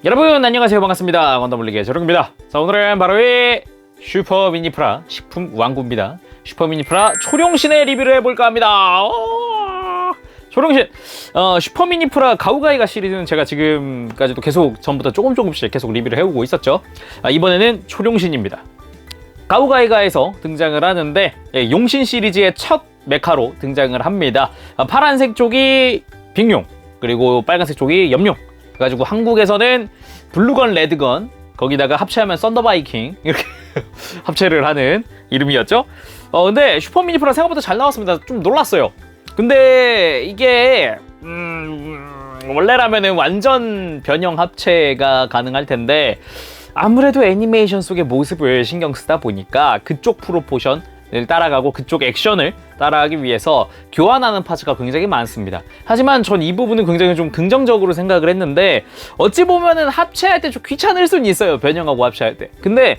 여러분 안녕하세요, 반갑습니다. 건담블리기의 저룡입니다. 자, 오늘은 바로 이 슈퍼 미니프라 식품 왕구입니다. 슈퍼 미니프라 초룡신의 리뷰를 해볼까 합니다. 초룡신 슈퍼 미니프라 가우가이가 시리즈는 제가 지금까지도 계속 전부터 조금씩 계속 리뷰를 해오고 있었죠. 이번에는 초룡신입니다. 가우가이가에서 등장을 하는데 용신 시리즈의 첫 메카로 등장을 합니다. 파란색 쪽이 빅룡, 그리고 빨간색 쪽이 염룡. 그래가지고 한국에서는 블루건, 레드건, 거기다가 합체하면 썬더바이킹 이렇게 합체를 하는 이름이었죠. 근데 슈퍼 미니프라 생각보다 잘 나왔습니다. 좀 놀랐어요. 근데 이게 원래라면은 완전 변형 합체가 가능할 텐데 아무래도 애니메이션 속의 모습을 신경 쓰다 보니까 그쪽 프로포션을 따라가고 그쪽 액션을 따라하기 위해서 교환하는 파츠가 굉장히 많습니다. 하지만 전 이 부분은 굉장히 좀 긍정적으로 생각을 했는데, 어찌 보면은 합체할 때 좀 귀찮을 수는 있어요, 변형하고 합체할 때. 근데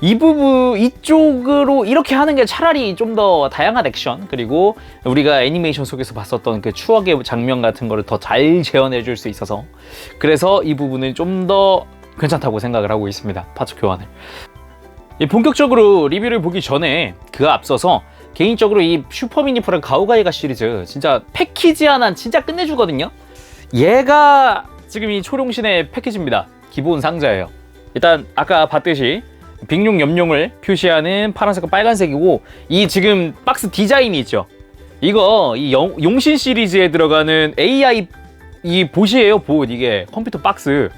이 부분 이쪽으로 이렇게 하는 게 차라리 좀 더 다양한 액션, 그리고 우리가 애니메이션 속에서 봤었던 그 추억의 장면 같은 거를 더 잘 재현해 줄 수 있어서, 그래서 이 부분은 좀 더 괜찮다고 생각을 하고 있습니다, 파츠 교환을. 본격적으로 리뷰를 보기 전에 그 앞서서 개인적으로 이 슈퍼 미니프라 가오가이가 시리즈 진짜 패키지 하나 진짜 끝내주거든요. 얘가 지금 이 초룡신의 패키지입니다. 기본 상자예요. 일단 아까 봤듯이 빅룡, 염룡을 표시하는 파란색과 빨간색이고, 이 지금 박스 디자인이 있죠. 이거 이 용신 시리즈에 들어가는 AI 이 봇이에요, 봇. 이게 컴퓨터 박스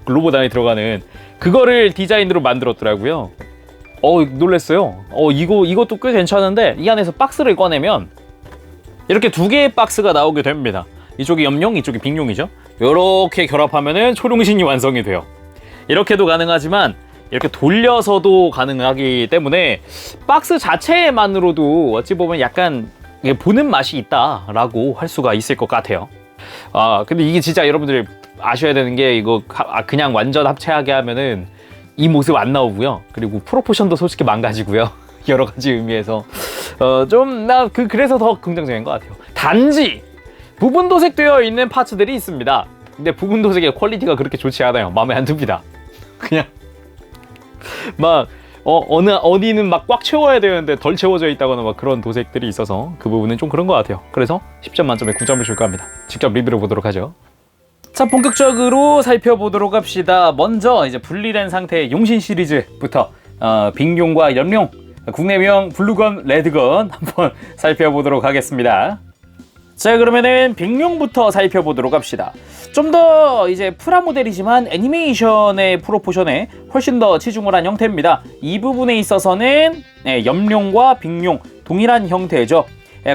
로봇 안에 들어가는 그거를 디자인으로 만들었더라고요. 놀랬어요. 이것도 꽤 괜찮은데, 이 안에서 박스를 꺼내면 이렇게 두 개의 박스가 나오게 됩니다. 이쪽이 염룡, 이쪽이 빅룡이죠. 이렇게 결합하면은 초룡신이 완성이 돼요. 이렇게도 가능하지만 이렇게 돌려서도 가능하기 때문에 박스 자체만으로도 어찌 보면 약간 보는 맛이 있다라고 할 수가 있을 것 같아요. 근데 이게 진짜 여러분들이 아셔야 되는 게, 이거 그냥 완전 합체하게 하면은 이 모습 안 나오고요. 그리고 프로포션도 솔직히 망가지고요. 여러 가지 의미에서 그래서 더 긍정적인 것 같아요. 단지 부분 도색되어 있는 파츠들이 있습니다. 근데 부분 도색의 퀄리티가 그렇게 좋지 않아요. 마음에 안 듭니다. 그냥 막 어디는 막 꽉 채워야 되는데 덜 채워져 있다거나 막 그런 도색들이 있어서 그 부분은 좀 그런 것 같아요. 그래서 10점 만점에 9점을 줄까 합니다. 직접 리뷰를 보도록 하죠. 자, 본격적으로 살펴보도록 합시다. 먼저 이제 분리된 상태의 용신 시리즈부터 빅룡과 염룡, 국내명 블루건, 레드건 한번 살펴보도록 하겠습니다. 자, 그러면은 빅룡부터 살펴보도록 합시다. 좀 더 이제 프라모델이지만 애니메이션의 프로포션에 훨씬 더 치중을 한 형태입니다. 이 부분에 있어서는 염룡과 빅룡 동일한 형태죠.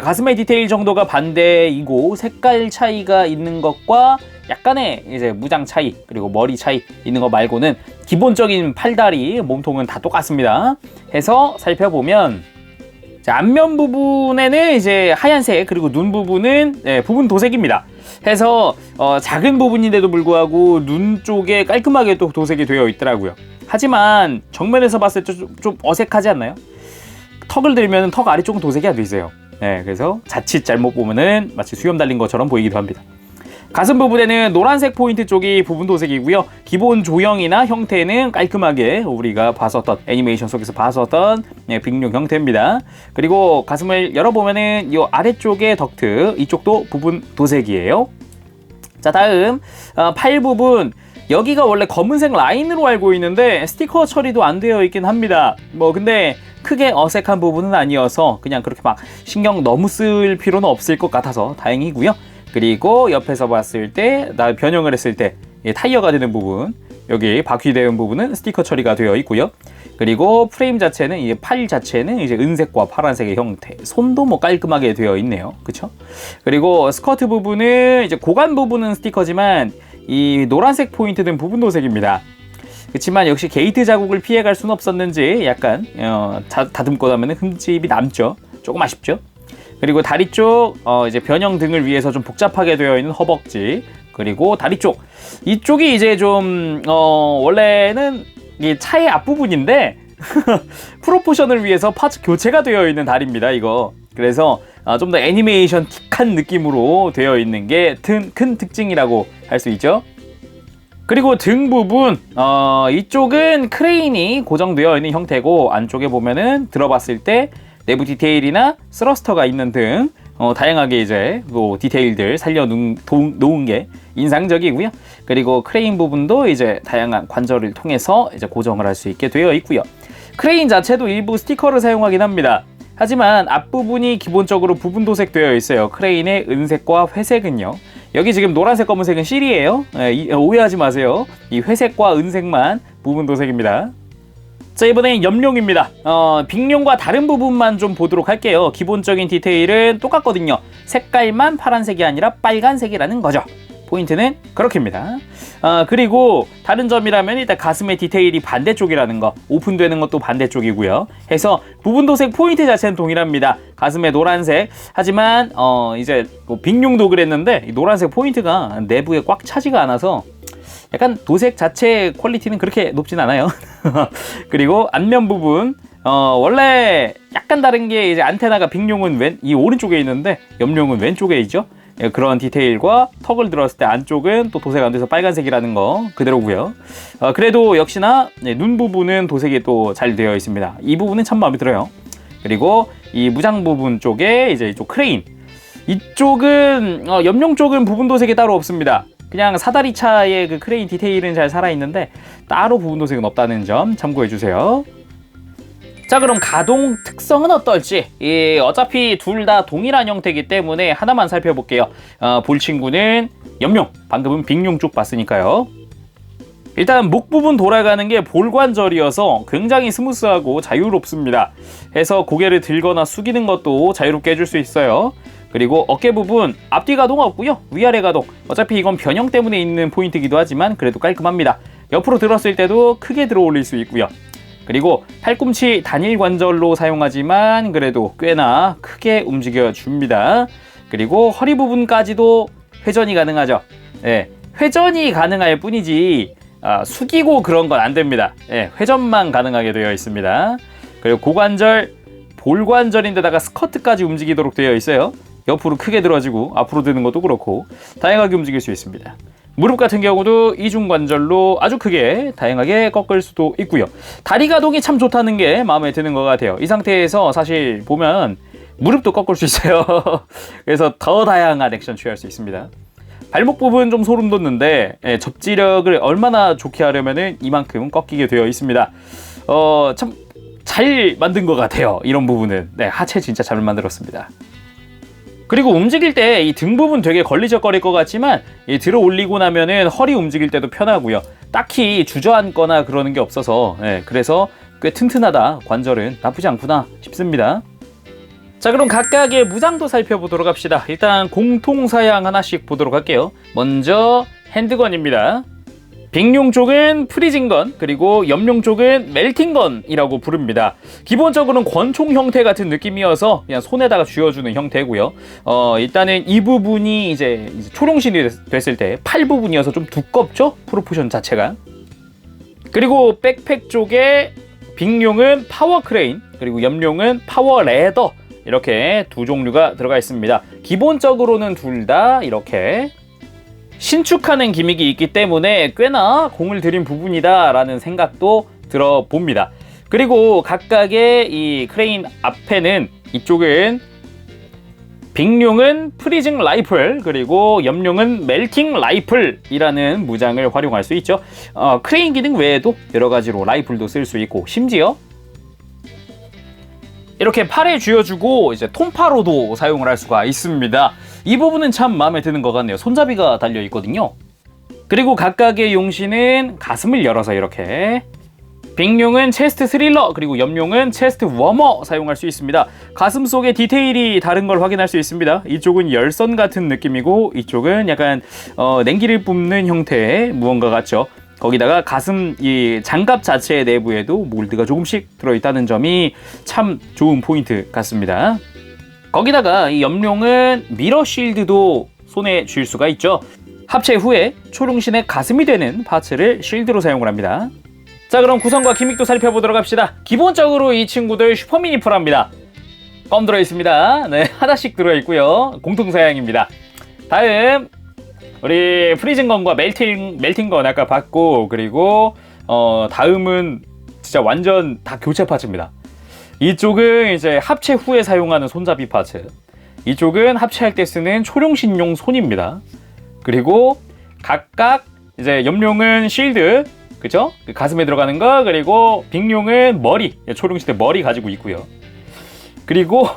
가슴의 디테일 정도가 반대이고 색깔 차이가 있는 것과 약간의 이제 무장 차이, 그리고 머리 차이 있는 거 말고는 기본적인 팔다리, 몸통은 다 똑같습니다. 해서 살펴보면, 자, 앞면 부분에는 이제 하얀색, 그리고 눈 부분은 부분 도색입니다. 해서 작은 부분인데도 불구하고 눈 쪽에 깔끔하게 또 도색이 되어 있더라고요. 하지만 정면에서 봤을 때 좀 어색하지 않나요? 턱을 들면 턱 아래쪽은 도색이 안 돼 있어요. 그래서 자칫 잘못 보면은 마치 수염 달린 것처럼 보이기도 합니다. 가슴 부분에는 노란색 포인트 쪽이 부분 도색이고요. 기본 조형이나 형태는 깔끔하게 우리가 봤었던, 애니메이션 속에서 봤었던 빅룡 형태입니다. 그리고 가슴을 열어보면은 이 아래쪽의 덕트, 이쪽도 부분 도색이에요. 자, 다음 팔 부분, 여기가 원래 검은색 라인으로 알고 있는데 스티커 처리도 안 되어 있긴 합니다. 근데 크게 어색한 부분은 아니어서 그냥 그렇게 막 신경 너무 쓸 필요는 없을 것 같아서 다행이고요. 그리고 옆에서 봤을 때, 변형을 했을 때 타이어가 되는 부분, 여기 바퀴 되는 부분은 스티커 처리가 되어 있고요. 그리고 프레임 자체는, 이게 팔 자체는 이제 은색과 파란색의 형태, 손도 깔끔하게 되어 있네요. 그쵸? 그리고 스커트 부분은 이제 고관 부분은 스티커지만 이 노란색 포인트 된 부분 도색입니다. 그렇지만 역시 게이트 자국을 피해갈 수는 없었는지 약간 다듬고 나면 흠집이 남죠. 조금 아쉽죠. 그리고 다리 쪽 이제 변형 등을 위해서 좀 복잡하게 되어 있는 허벅지, 그리고 다리 쪽, 이쪽이 이제 좀 원래는 이 차의 앞부분인데 프로포션을 위해서 파츠 교체가 되어 있는 다리입니다, 이거. 그래서 좀 더 애니메이션틱한 느낌으로 되어 있는 게 큰 특징이라고 할 수 있죠. 그리고 등 부분, 이쪽은 크레인이 고정되어 있는 형태고, 안쪽에 보면은 들어봤을 때 내부 디테일이나 스러스터가 있는 등 다양하게 이제 뭐 디테일들 놓은 게 인상적이고요. 그리고 크레인 부분도 이제 다양한 관절을 통해서 이제 고정을 할 수 있게 되어 있고요. 크레인 자체도 일부 스티커를 사용하긴 합니다. 하지만 앞부분이 기본적으로 부분 도색되어 있어요. 크레인의 은색과 회색은요. 여기 지금 노란색, 검은색은 실이에요. 오해하지 마세요. 이 회색과 은색만 부분 도색입니다. 자, 이번엔 염룡입니다. 빅룡과 다른 부분만 좀 보도록 할게요. 기본적인 디테일은 똑같거든요. 색깔만 파란색이 아니라 빨간색이라는 거죠. 포인트는 그렇게입니다. 그리고 다른 점이라면 일단 가슴의 디테일이 반대쪽이라는 거, 오픈되는 것도 반대쪽이고요. 해서 부분 도색 포인트 자체는 동일합니다. 가슴에 노란색. 하지만 이제 뭐 빅룡도 그랬는데 이 노란색 포인트가 내부에 꽉 차지가 않아서 약간 도색 자체 퀄리티는 그렇게 높진 않아요. 그리고 앞면 부분, 원래 약간 다른 게 이제 안테나가 빅룡은 이 오른쪽에 있는데 염룡은 왼쪽에 있죠. 그런 디테일과 턱을 들었을 때 안쪽은 또 도색 안 돼서 빨간색이라는 거 그대로고요. 그래도 역시나 눈 부분은 도색이 또 잘 되어 있습니다. 이 부분은 참 마음에 들어요. 그리고 이 무장 부분 쪽에 이제 이쪽 크레인, 이쪽은 염룡 쪽은 부분 도색이 따로 없습니다. 그냥 사다리차의 그 크레인 디테일은 잘 살아있는데 따로 부분 도색은 없다는 점 참고해 주세요. 자, 그럼 가동 특성은 어떨지, 어차피 둘 다 동일한 형태이기 때문에 하나만 살펴볼게요. 볼 친구는 염룡, 방금은 빅룡 쪽 봤으니까요. 일단 목 부분 돌아가는 게 볼관절이어서 굉장히 스무스하고 자유롭습니다. 해서 고개를 들거나 숙이는 것도 자유롭게 해줄 수 있어요. 그리고 어깨 부분, 앞뒤 가동 없고요. 위아래 가동, 어차피 이건 변형 때문에 있는 포인트이기도 하지만 그래도 깔끔합니다. 옆으로 들었을 때도 크게 들어 올릴 수 있고요. 그리고 팔꿈치 단일 관절로 사용하지만 그래도 꽤나 크게 움직여 줍니다. 그리고 허리 부분까지도 회전이 가능하죠. 네, 회전이 가능할 뿐이지 숙이고 그런 건 안 됩니다. 네, 회전만 가능하게 되어 있습니다. 그리고 고관절, 볼관절인데다가 스커트까지 움직이도록 되어 있어요. 옆으로 크게 들어지고 앞으로 드는 것도 그렇고 다양하게 움직일 수 있습니다. 무릎 같은 경우도 이중관절로 아주 크게 다양하게 꺾을 수도 있고요. 다리 가동이 참 좋다는 게 마음에 드는 것 같아요. 이 상태에서 사실 보면 무릎도 꺾을 수 있어요. 그래서 더 다양한 액션 취할 수 있습니다. 발목 부분 좀 소름 돋는데 접지력을 얼마나 좋게 하려면 이만큼 꺾이게 되어 있습니다. 참 잘 만든 것 같아요. 이런 부분은. 네, 하체 진짜 잘 만들었습니다. 그리고 움직일 때 이 등 부분 되게 걸리적거릴 것 같지만 들어 올리고 나면은 허리 움직일 때도 편하고요. 딱히 주저앉거나 그러는 게 없어서 그래서 꽤 튼튼하다, 관절은 나쁘지 않구나 싶습니다. 자, 그럼 각각의 무장도 살펴보도록 합시다. 일단 공통사양 하나씩 보도록 할게요. 먼저 핸드건입니다. 빅룡 쪽은 프리징건, 그리고 염룡 쪽은 멜팅건이라고 부릅니다. 기본적으로는 권총 형태 같은 느낌이어서 그냥 손에다가 쥐어주는 형태고요. 일단은 이 부분이 이제 초룡신이 됐을 때 팔 부분이어서 좀 두껍죠? 프로포션 자체가. 그리고 백팩 쪽에 빅룡은 파워 크레인, 그리고 염룡은 파워 레더, 이렇게 두 종류가 들어가 있습니다. 기본적으로는 둘 다 이렇게 신축하는 기믹이 있기 때문에 꽤나 공을 들인 부분이다 라는 생각도 들어봅니다. 그리고 각각의 이 크레인 앞에는, 이쪽은 빅룡은 프리징 라이플, 그리고 염룡은 멜팅 라이플이라는 무장을 활용할 수 있죠. 크레인 기능 외에도 여러 가지로 라이플도 쓸 수 있고, 심지어 이렇게 팔에 쥐어주고 이제 톰파로도 사용을 할 수가 있습니다. 이 부분은 참 마음에 드는 것 같네요. 손잡이가 달려 있거든요. 그리고 각각의 용신은 가슴을 열어서 이렇게, 빅룡은 체스트 스릴러, 그리고 염룡은 체스트 워머 사용할 수 있습니다. 가슴 속에 디테일이 다른 걸 확인할 수 있습니다. 이쪽은 열선 같은 느낌이고 이쪽은 약간 냉기를 뿜는 형태의 무언가 같죠. 거기다가 가슴 이 장갑 자체의 내부에도 몰드가 조금씩 들어있다는 점이 참 좋은 포인트 같습니다. 거기다가 이 염룡은 미러 쉴드도 손에 쥘 수가 있죠. 합체 후에 초룡신의 가슴이 되는 파츠를 쉴드로 사용을 합니다. 자, 그럼 구성과 기믹도 살펴보도록 합시다. 기본적으로 이 친구들 슈퍼미니풀합니다. 껌 들어있습니다. 네, 하나씩 들어있고요. 공통사양입니다. 다음 우리 프리즌건과 멜팅건 아까 봤고, 그리고 다음은 진짜 완전 다 교체 파츠입니다. 이쪽은 이제 합체 후에 사용하는 손잡이 파츠, 이쪽은 합체할 때 쓰는 초룡신용 손입니다. 그리고 각각 이제 염룡은 쉴드, 그죠? 그 가슴에 들어가는 거, 그리고 빅룡은 머리, 초룡시대 머리 가지고 있고요. 그리고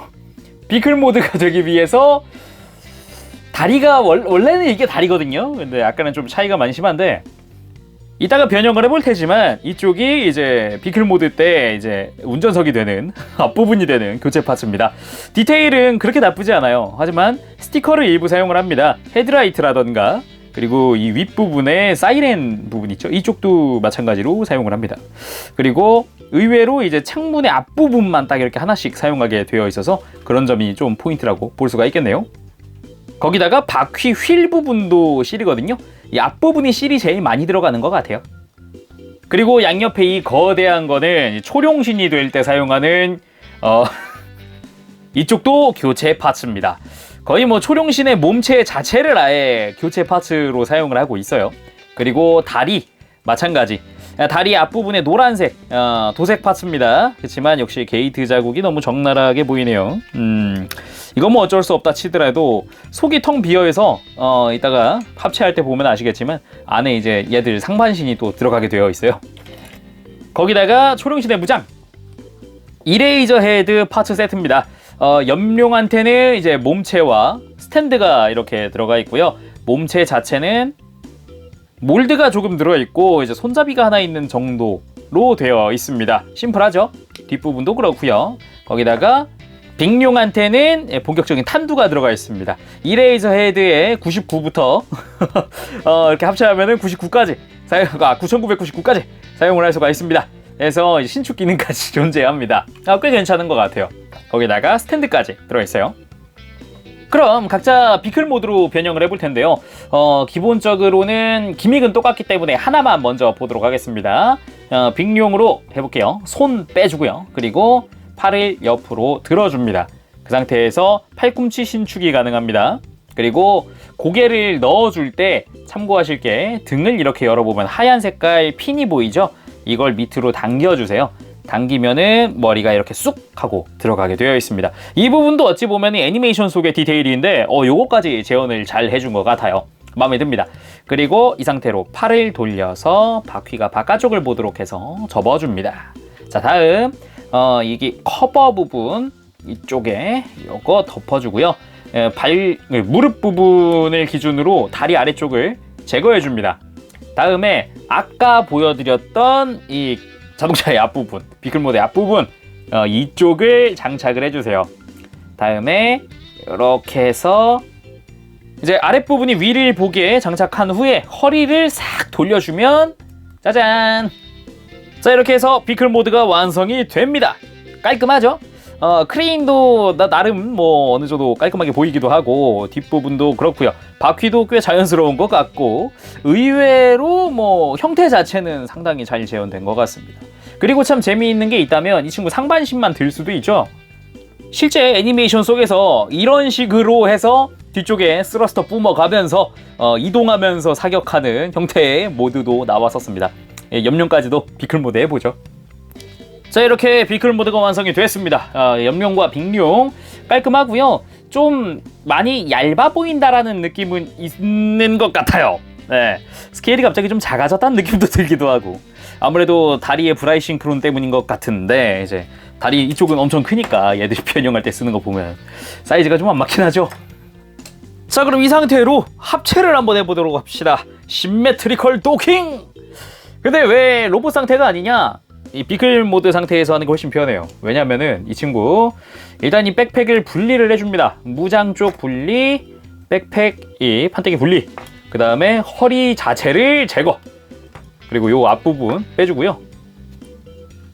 비클 모드가 되기 위해서 다리가 원래는 이게 다리거든요. 근데 약간은 좀 차이가 많이 심한데, 이따가 변형을 해볼 테지만 이쪽이 이제 비클 모드 때 이제 운전석이 되는 앞부분이 되는 교체 파츠입니다. 디테일은 그렇게 나쁘지 않아요. 하지만 스티커를 일부 사용을 합니다. 헤드라이트라던가, 그리고 이 윗부분에 사이렌 부분 있죠? 이쪽도 마찬가지로 사용을 합니다. 그리고 의외로 이제 창문의 앞부분만 딱 이렇게 하나씩 사용하게 되어 있어서 그런 점이 좀 포인트라고 볼 수가 있겠네요. 거기다가 바퀴 휠 부분도 실이거든요. 이 앞부분이 실이 제일 많이 들어가는 것 같아요. 그리고 양옆에 이 거대한 거는 초룡신이 될 때 사용하는 이쪽도 교체 파츠입니다. 거의 뭐 초룡신의 몸체 자체를 아예 교체 파츠로 사용을 하고 있어요. 그리고 다리 마찬가지, 다리 앞부분에 노란색 도색 파츠입니다. 그렇지만 역시 게이트 자국이 너무 적나라하게 보이네요. 이건 뭐 어쩔 수 없다 치더라도 속이 텅 비어있어 이따가 합체할 때 보면 아시겠지만 안에 이제 얘들 상반신이 또 들어가게 되어 있어요. 거기다가 초룡신의 무장 이레이저 헤드 파츠 세트입니다. 염룡한테는 이제 몸체와 스탠드가 이렇게 들어가 있고요. 몸체 자체는 몰드가 조금 들어있고 이제 손잡이가 하나 있는 정도로 되어 있습니다. 심플하죠? 뒷부분도 그렇고요. 거기다가 빅룡한테는 본격적인 탄두가 들어가 있습니다. 이레이저 헤드에 99부터 이렇게 합체하면은 99까지 9999까지 사용을 할 수가 있습니다. 그래서 신축 기능까지 존재합니다. 꽤 괜찮은 것 같아요. 거기다가 스탠드까지 들어있어요. 그럼 각자 비클 모드로 변형을 해볼 텐데요. 기본적으로는 기믹은 똑같기 때문에 하나만 먼저 보도록 하겠습니다. 빅룡으로 해볼게요. 손 빼주고요. 그리고 팔을 옆으로 들어줍니다. 그 상태에서 팔꿈치 신축이 가능합니다. 그리고 고개를 넣어줄 때 참고하실 게 등을 이렇게 열어보면 하얀 색깔 핀이 보이죠? 이걸 밑으로 당겨주세요. 당기면은 머리가 이렇게 쑥 하고 들어가게 되어 있습니다. 이 부분도 어찌 보면 애니메이션 속의 디테일인데 요거까지 재현을 잘 해준 것 같아요. 마음에 듭니다. 그리고 이 상태로 팔을 돌려서 바퀴가 바깥쪽을 보도록 해서 접어줍니다. 자, 다음 이게 커버 부분 이쪽에 요거 덮어주고요. 무릎 부분을 기준으로 다리 아래쪽을 제거해 줍니다. 다음에 아까 보여드렸던 이 자동차의 앞부분, 비클 모드의 앞부분 이쪽을 장착을 해주세요. 다음에 이렇게 해서 이제 아랫부분이 위를 보게 장착한 후에 허리를 싹 돌려주면 짜잔! 자, 이렇게 해서 비클 모드가 완성이 됩니다. 깔끔하죠? 크레인도 나름 뭐 어느 정도 깔끔하게 보이기도 하고 뒷부분도 그렇고요. 바퀴도 꽤 자연스러운 것 같고 의외로 뭐 형태 자체는 상당히 잘 재현된 것 같습니다. 그리고 참 재미있는 게 있다면 이 친구 상반신만 들 수도 있죠. 실제 애니메이션 속에서 이런 식으로 해서 뒤쪽에 스러스터 뿜어가면서 이동하면서 사격하는 형태의 모드도 나왔었습니다. 염룡까지도 비클 모드 해보죠. 자, 이렇게 비클 모드가 완성이 됐습니다. 염룡과 빅룡 깔끔하고요. 좀 많이 얇아 보인다라는 느낌은 있는 것 같아요. 네, 스케일이 갑자기 좀 작아졌다는 느낌도 들기도 하고 아무래도 다리의 브라이 싱크론 때문인 것 같은데 이제 다리 이쪽은 엄청 크니까 얘들이 변형할 때 쓰는 거 보면 사이즈가 좀 안 맞긴 하죠. 자, 그럼 이 상태로 합체를 한번 해보도록 합시다. 심메트리컬 도킹! 근데 왜 로봇 상태가 아니냐? 이 비클 모드 상태에서 하는 게 훨씬 편해요. 왜냐면은 이 친구 일단 이 백팩을 분리를 해줍니다. 무장 쪽 분리, 백팩 이 판때기 분리, 그 다음에 허리 자체를 제거, 그리고 요 앞부분 빼주고요.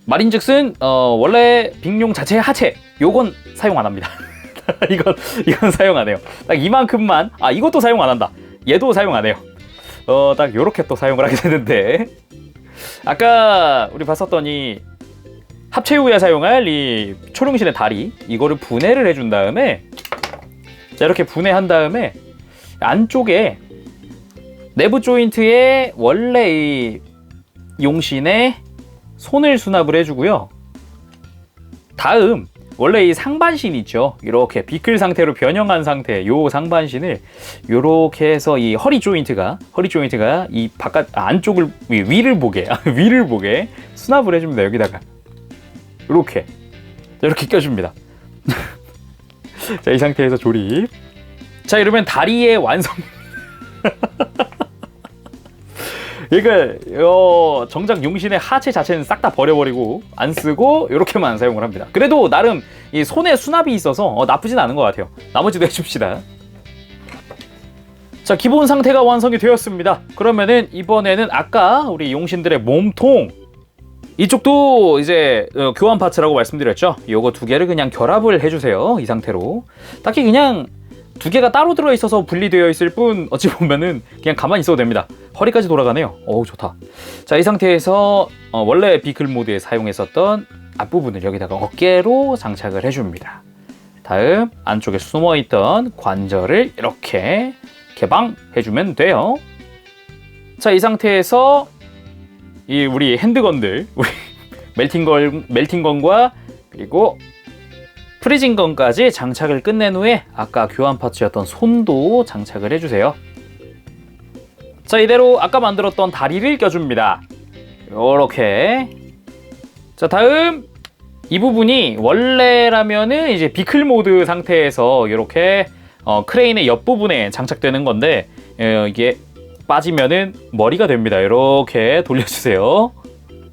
말인즉슨 원래 빅룡 자체의 하체 요건 사용 안 합니다. 이건 사용 안 해요. 딱 이만큼만. 이것도 사용 안 한다. 얘도 사용 안 해요. 딱 요렇게 또 사용을 하게 되는데 아까 우리 봤었던 이 합체 후에 사용할 이 초룡신의 다리 이거를 분해를 해준 다음에 자, 이렇게 분해한 다음에 안쪽에 내부 조인트에 원래 이 용신의 손을 수납을 해주고요. 다음 원래 이 상반신 있죠. 이렇게 비클 상태로 변형한 상태, 요 상반신을 이렇게 해서 이 허리 조인트가 이 바깥 안쪽을 위를 보게 수납을 해줍니다. 여기다가 이렇게 껴줍니다. 자, 이 상태에서 조립. 자, 이러면 다리의 완성. 그러니까 정작 용신의 하체 자체는 싹 다 버려버리고 안 쓰고 이렇게만 사용을 합니다. 그래도 나름 이 손에 수납이 있어서 나쁘진 않은 것 같아요. 나머지도 해줍시다. 자, 기본 상태가 완성이 되었습니다. 그러면은 이번에는 아까 우리 용신들의 몸통, 이쪽도 이제 교환 파츠라고 말씀드렸죠. 요거 두 개를 그냥 결합을 해주세요. 이 상태로 딱히 그냥 두 개가 따로 들어있어서 분리되어 있을 뿐 어찌 보면은 그냥 가만히 있어도 됩니다. 허리까지 돌아가네요. 어우, 좋다. 자, 이 상태에서 원래 비클 모드에 사용했었던 앞부분을 여기다가 어깨로 장착을 해줍니다. 다음 안쪽에 숨어있던 관절을 이렇게 개방해주면 돼요. 자, 이 상태에서 우리 핸드건들, 우리 멜팅건과 그리고 프리징건까지 장착을 끝낸 후에 아까 교환 파츠였던 손도 장착을 해주세요. 자, 이대로 아까 만들었던 다리를 껴줍니다. 요렇게. 자, 다음 이 부분이 원래라면은 이제 비클 모드 상태에서 이렇게 크레인의 옆부분에 장착되는 건데 이게 빠지면은 머리가 됩니다. 이렇게 돌려주세요.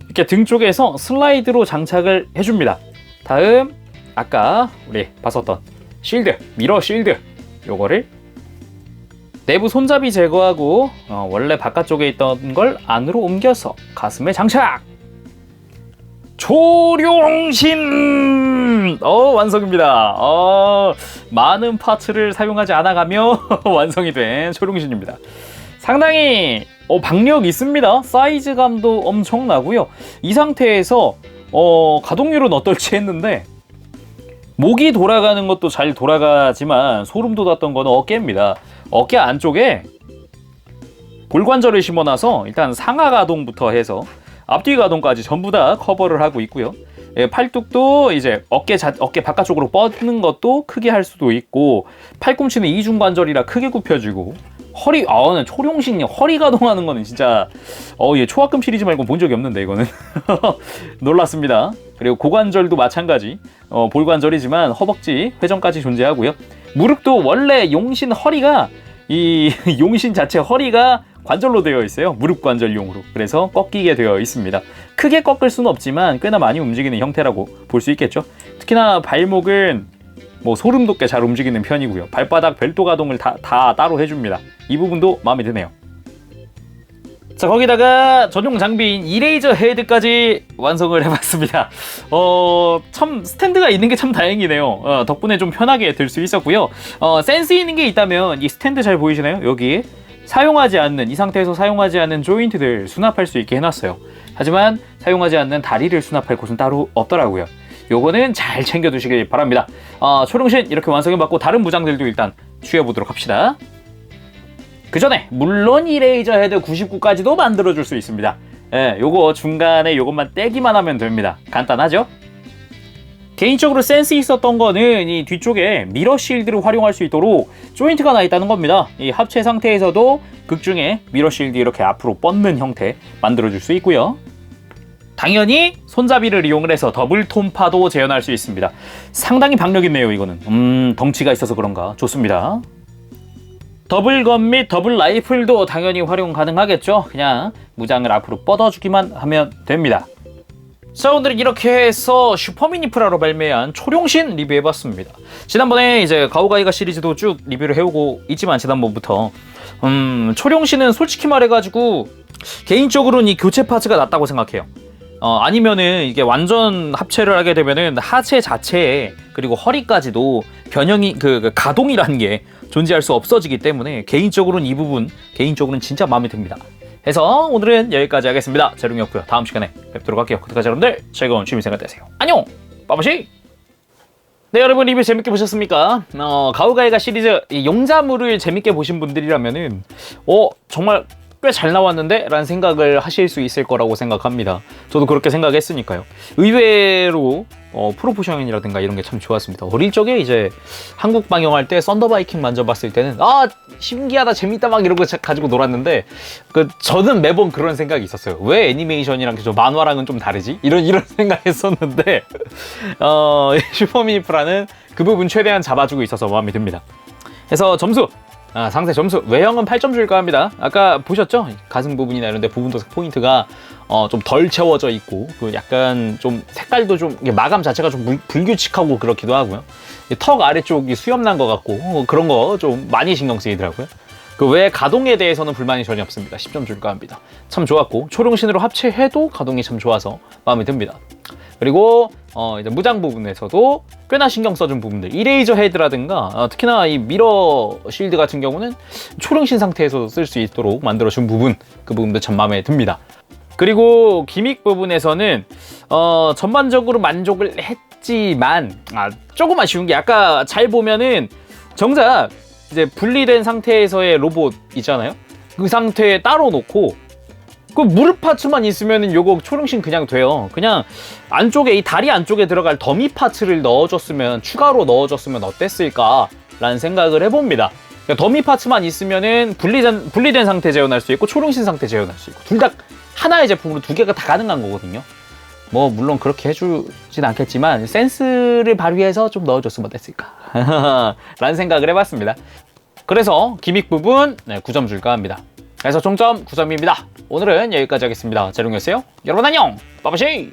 이렇게 등 쪽에서 슬라이드로 장착을 해줍니다. 다음 아까 우리 봤었던 실드, 미러 실드, 요거를 내부 손잡이 제거하고 원래 바깥쪽에 있던 걸 안으로 옮겨서 가슴에 장착! 초룡신! 완성입니다. 많은 파츠를 사용하지 않아가며 완성이 된 초룡신입니다. 상당히 박력 있습니다. 사이즈감도 엄청나고요. 이 상태에서 가동률은 어떨지 했는데 목이 돌아가는 것도 잘 돌아가지만 소름 돋았던 거는 어깨입니다. 어깨 안쪽에 볼관절을 심어놔서 일단 상하 가동부터 해서 앞뒤 가동까지 전부 다 커버를 하고 있고요. 팔뚝도 이제 어깨 바깥쪽으로 뻗는 것도 크게 할 수도 있고, 팔꿈치는 이중관절이라 크게 굽혀지고, 허리, 초룡신이 허리 가동하는 거는 진짜 얘 초합금 시리즈 말고 본 적이 없는데 이거는 놀랐습니다. 그리고 고관절도 마찬가지, 볼관절이지만 허벅지 회전까지 존재하고요. 무릎도 원래 용신 허리가 이 용신 자체 허리가 관절로 되어 있어요. 무릎 관절용으로. 그래서 꺾이게 되어 있습니다. 크게 꺾을 수는 없지만 꽤나 많이 움직이는 형태라고 볼 수 있겠죠. 특히나 발목은 소름 돋게 잘 움직이는 편이고요. 발바닥 별도 가동을 다 따로 해줍니다. 이 부분도 마음에 드네요. 자, 거기다가 전용 장비인 이레이저 헤드까지 완성을 해봤습니다. 참 스탠드가 있는 게 참 다행이네요. 덕분에 좀 편하게 들 수 있었고요. 센스 있는 게 있다면 이 스탠드 잘 보이시나요? 여기 이 상태에서 사용하지 않는 조인트들 수납할 수 있게 해놨어요. 하지만 사용하지 않는 다리를 수납할 곳은 따로 없더라고요. 요거는 잘 챙겨두시길 바랍니다. 초룡신 이렇게 완성해봤고, 다른 무장들도 일단 취해보도록 합시다. 그 전에 물론 이레이저 헤드 99까지도 만들어줄 수 있습니다. 요거 중간에 요것만 떼기만 하면 됩니다. 간단하죠? 개인적으로 센스 있었던 거는 이 뒤쪽에 미러 실드를 활용할 수 있도록 조인트가 나 있다는 겁니다. 이 합체 상태에서도 극중에 미러 실드 이렇게 앞으로 뻗는 형태 만들어줄 수 있고요. 당연히 손잡이를 이용을 해서 더블 톰파도 재현할 수 있습니다. 상당히 박력 있네요, 이거는. 덩치가 있어서 그런가 좋습니다. 더블건 및 더블 라이플도 당연히 활용 가능하겠죠. 그냥 무장을 앞으로 뻗어주기만 하면 됩니다. 자, 오늘은 이렇게 해서 슈퍼미니 프라로 발매한 초룡신 리뷰해봤습니다. 지난번에 이제 가오가이가 시리즈도 쭉 리뷰를 해오고 있지만, 지난번부터 초룡신은 솔직히 말해가지고 개인적으로는 이 교체 파츠가 낫다고 생각해요. 아니면은 이게 완전 합체를 하게 되면은 하체 자체에 그리고 허리까지도 변형이 가동이라는 게 존재할 수 없어지기 때문에 개인적으로는 이 부분 진짜 마음에 듭니다. 해서 오늘은 여기까지 하겠습니다. 재룡이었고요. 다음 시간에 뵙도록 할게요. 그때까지 여러분들 즐거운 취미생활 되세요. 안녕! 빠바시! 네, 여러분 리뷰 재밌게 보셨습니까? 가오가이가 시리즈 용자물을 재밌게 보신 분들이라면은 정말 꽤 잘 나왔는데? 라는 생각을 하실 수 있을 거라고 생각합니다. 저도 그렇게 생각했으니까요. 의외로 프로포션이라든가 이런 게 참 좋았습니다. 어릴 적에 이제 한국 방영할 때 썬더바이킹 만져봤을 때는 신기하다 재밌다 막 이런 거 가지고 놀았는데 저는 매번 그런 생각이 있었어요. 왜 애니메이션이랑 저 만화랑은 좀 다르지? 이런 생각했었는데 슈퍼미니프라는 그 부분 최대한 잡아주고 있어서 마음에 듭니다. 그래서 점수 상세 점수 외형은 8점 줄까 합니다. 아까 보셨죠? 가슴 부분이나 이런 데 부분 도색 포인트가 좀 덜 채워져 있고 약간 좀 색깔도 좀 마감 자체가 좀 불규칙하고 그렇기도 하고요. 턱 아래쪽이 수염난 것 같고 그런 거 좀 많이 신경 쓰이더라고요. 그 외에 가동에 대해서는 불만이 전혀 없습니다. 10점 줄까 합니다. 참 좋았고 초룡신으로 합체해도 가동이 참 좋아서 마음에 듭니다. 그리고 이제 무장 부분에서도 꽤나 신경 써준 부분들, 이레이저 헤드라든가 특히나 이 미러 실드 같은 경우는 초령신 상태에서 쓸 수 있도록 만들어준 부분, 그 부분도 참 마음에 듭니다. 그리고 기믹 부분에서는 전반적으로 만족을 했지만 조금 아쉬운 게 아까 잘 보면은 정작 이제 분리된 상태에서의 로봇 있잖아요. 그 상태에 따로 놓고 그 무릎 파츠만 있으면은 요거 초령신 그냥 돼요. 그냥 안쪽에 이 다리 안쪽에 들어갈 더미 파츠를 넣어줬으면, 추가로 넣어줬으면 어땠을까 라는 생각을 해봅니다. 그러니까 더미 파츠만 있으면은 분리된 상태 재현할 수 있고 초령신 상태 재현할 수 있고 둘 다 하나의 제품으로 두 개가 다 가능한 거거든요. 뭐 물론 그렇게 해주진 않겠지만 센스를 발휘해서 좀 넣어줬으면 어땠을까 라는 생각을 해봤습니다. 그래서 기믹 부분 9점 줄까 합니다. 그래서 총점 9점입니다. 오늘은 여기까지 하겠습니다. 재롱이었어요. 여러분 안녕! 빠바시!